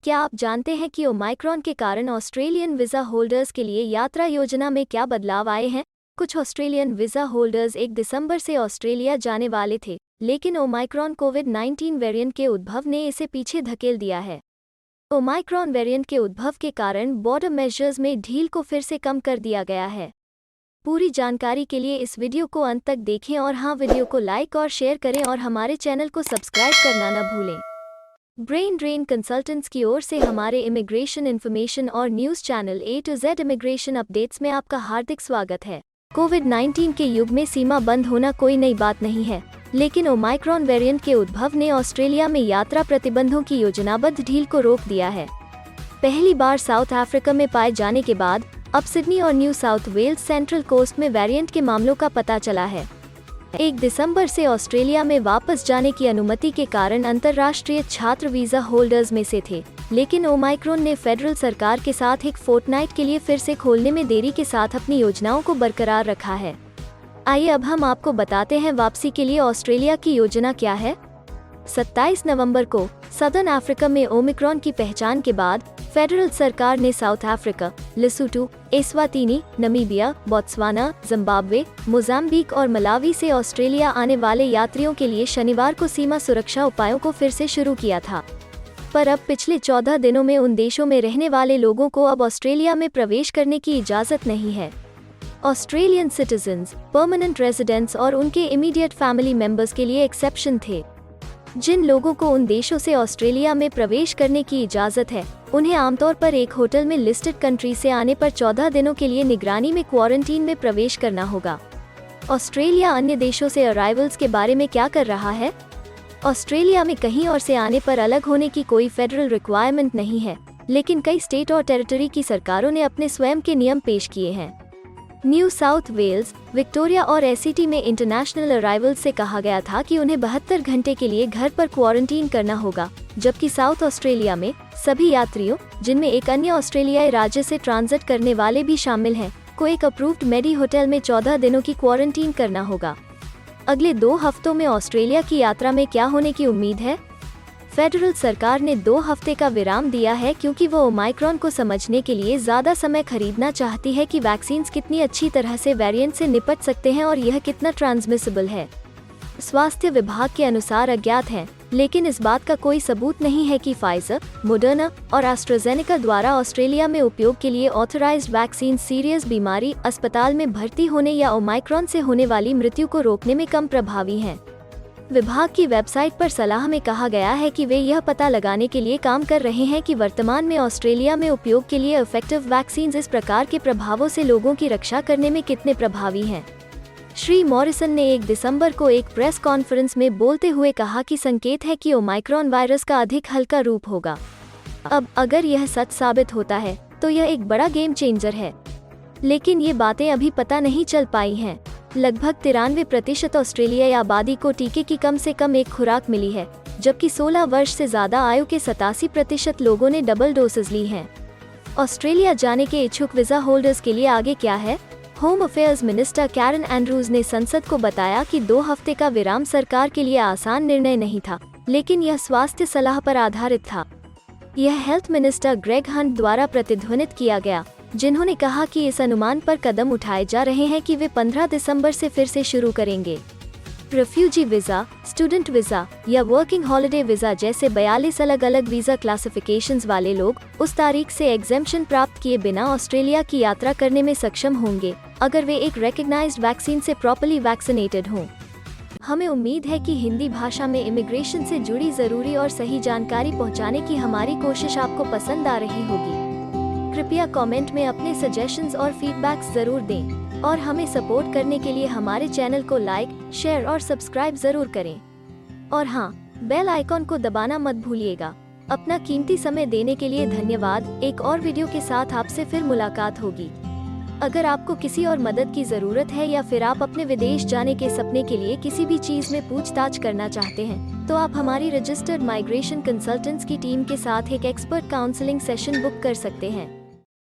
क्या आप जानते हैं कि ओमाइक्रॉन के कारण ऑस्ट्रेलियन वीज़ा होल्डर्स के लिए यात्रा योजना में क्या बदलाव आए हैं? कुछ ऑस्ट्रेलियन वीज़ा होल्डर्स 1 दिसंबर से ऑस्ट्रेलिया जाने वाले थे, लेकिन ओमाइक्रॉन कोविड-19 वेरिएंट के उद्भव ने इसे पीछे धकेल दिया है। ओमाइक्रॉन वेरिएंट के उद्भव के कारण बॉर्डर मेजर्स में ढील को फिर से कम कर दिया गया है। पूरी जानकारी के लिए इस वीडियो को अंत तक देखें और हाँ, वीडियो को लाइक और शेयर करें और हमारे चैनल को सब्सक्राइब करना न भूलें। ब्रेन ड्रेन कंसल्टेंट्स की ओर से हमारे इमिग्रेशन इन्फॉर्मेशन और news channel A to Z immigration updates में आपका हार्दिक स्वागत है। कोविड-19 के युग में सीमा बंद होना कोई नई बात नहीं है, लेकिन ओमाइक्रॉन वेरिएंट के उद्भव ने ऑस्ट्रेलिया में यात्रा प्रतिबंधों की योजनाबद्ध ढील को रोक दिया है। पहली बार साउथ अफ्रीका में पाए जाने के बाद अब सिडनी और New South Wales Central Coast में वेरिएंट के मामलों का पता चला है। 1 दिसंबर से ऑस्ट्रेलिया में वापस जाने की अनुमति के कारण अंतर्राष्ट्रीय छात्र वीज़ा होल्डर्स में से थे, लेकिन ओमाइक्रॉन ने फेडरल सरकार के साथ एक फोर्टनाइट के लिए फिर से खोलने में देरी के साथ अपनी योजनाओं को बरकरार रखा है। आइए अब हम आपको बताते हैं वापसी के लिए ऑस्ट्रेलिया की योजना क्या है। 27 नवंबर को सदर्न अफ्रीका में ओमिक्रॉन की पहचान के बाद फेडरल सरकार ने south Africa, लेसोटो, Eswatini, Namibia, Botswana, Zimbabwe, Mozambique और मलावी से ऑस्ट्रेलिया आने वाले यात्रियों के लिए शनिवार को सीमा सुरक्षा उपायों को फिर से शुरू किया था। पर अब पिछले 14 दिनों में उन देशों में रहने वाले लोगों को अब ऑस्ट्रेलिया में प्रवेश करने की इजाज़त नहीं है। ऑस्ट्रेलियन सिटीजन्स, परमानेंट रेजिडेंट्स और उनके इमीडिएट फैमिली मेंबर्स के लिए एक्सेप्शन थे। जिन लोगों को उन देशों से ऑस्ट्रेलिया में प्रवेश करने की इजाज़त है, उन्हें आमतौर पर एक होटल में लिस्टेड कंट्री से आने पर 14 दिनों के लिए निगरानी में क्वारंटीन में प्रवेश करना होगा। ऑस्ट्रेलिया अन्य देशों से अराइवल्स के बारे में क्या कर रहा है? ऑस्ट्रेलिया में कहीं और से आने पर अलग होने की कोई फेडरल रिक्वायरमेंट नहीं है, लेकिन कई स्टेट और टेरिटरी की सरकारों ने अपने स्वयं के नियम पेश किए हैं। न्यू साउथ वेल्स, विक्टोरिया और एसीटी में इंटरनेशनल अराइवल्स से कहा गया था कि उन्हें 72 घंटे के लिए घर पर क्वारंटीन करना होगा, जबकि साउथ ऑस्ट्रेलिया में सभी यात्रियों, जिनमें एक अन्य ऑस्ट्रेलियाई राज्य से ट्रांजिट करने वाले भी शामिल हैं, को एक अप्रूव्ड मेडी होटल में 14 दिनों की क्वारंटीन करना होगा। अगले 2 हफ्तों में ऑस्ट्रेलिया की यात्रा में क्या होने की उम्मीद है? फेडरल सरकार ने 2 हफ्ते का विराम दिया है क्योंकि वो ओमाइक्रॉन को समझने के लिए ज़्यादा समय खरीदना चाहती है कि वैक्सीन्स कितनी अच्छी तरह से वेरिएंट से निपट सकते हैं और यह कितना ट्रांसमिसिबल है। स्वास्थ्य विभाग के अनुसार अज्ञात हैं, लेकिन इस बात का कोई सबूत नहीं है कि फाइजर, मोडर्ना और एस्ट्राजेनेका द्वारा ऑस्ट्रेलिया में उपयोग के लिए ऑथराइज्ड वैक्सीन सीरियस बीमारी, अस्पताल में भर्ती होने या ओमाइक्रॉन से होने वाली मृत्यु को रोकने में कम प्रभावी हैं। विभाग की वेबसाइट पर सलाह में कहा गया है कि वे यह पता लगाने के लिए काम कर रहे हैं कि वर्तमान में ऑस्ट्रेलिया में उपयोग के लिए इफेक्टिव वैक्सीन इस प्रकार के प्रभावों से लोगों की रक्षा करने में कितने प्रभावी हैं। श्री मॉरिसन ने 1 दिसंबर को एक प्रेस कॉन्फ्रेंस में बोलते हुए कहा कि संकेत है कि ओमाइक्रॉन वायरस का अधिक हल्का रूप होगा। अब अगर यह सच साबित होता है तो यह एक बड़ा गेम चेंजर है, लेकिन ये बातें अभी पता नहीं चल पाई हैं। लगभग 93% ऑस्ट्रेलियाई आबादी को टीके की कम से कम एक खुराक मिली है, जबकि 16 वर्ष से ज़्यादा आयु के 87% लोगों ने डबल डोसेज ली हैं। ऑस्ट्रेलिया जाने के इच्छुक वीज़ा होल्डर्स के लिए आगे क्या है? Home Affairs minister Karen Andrews ने संसद को बताया कि 2 हफ्ते का विराम सरकार के लिए आसान निर्णय नहीं था, लेकिन यह स्वास्थ्य सलाह पर आधारित था। यह हेल्थ मिनिस्टर ग्रेग हंट द्वारा प्रतिध्वनित किया गया, जिन्होंने कहा कि इस अनुमान पर कदम उठाए जा रहे हैं कि वे 15 दिसंबर से फिर से शुरू करेंगे। रेफ्यूजी वीज़ा, स्टूडेंट वीज़ा या वर्किंग हॉलिडे वीज़ा जैसे 42 अलग अलग वीज़ा क्लासिफिकेशंस वाले लोग उस तारीख से एग्जेम्पशन प्राप्त किए बिना ऑस्ट्रेलिया की यात्रा करने में सक्षम होंगे, अगर वे एक रिकग्नाइज्ड वैक्सीन से प्रॉपर्ली वैक्सीनेटेड हों। हमें उम्मीद है कि हिंदी भाषा में इमिग्रेशन से जुड़ी ज़रूरी और सही जानकारी पहुंचाने की हमारी कोशिश आपको पसंद आ रही होगी। कृपया कमेंट में अपने सजेशंस और फीडबैक्स ज़रूर दें और हमें सपोर्ट करने के लिए हमारे चैनल को लाइक, शेयर और सब्सक्राइब ज़रूर करें। और हाँ, बेल आइकॉन को दबाना मत भूलिएगा। अपना कीमती समय देने के लिए धन्यवाद। एक और वीडियो के साथ आपसे फिर मुलाकात होगी। अगर आपको किसी और मदद की ज़रूरत है या फिर आप अपने विदेश जाने के सपने के लिए किसी भी चीज़ में पूछताछ करना चाहते हैं, तो आप हमारी रजिस्टर्ड माइग्रेशन कंसल्टेंट्स की टीम के साथ एक एक्सपर्ट काउंसलिंग सेशन बुक कर सकते हैं।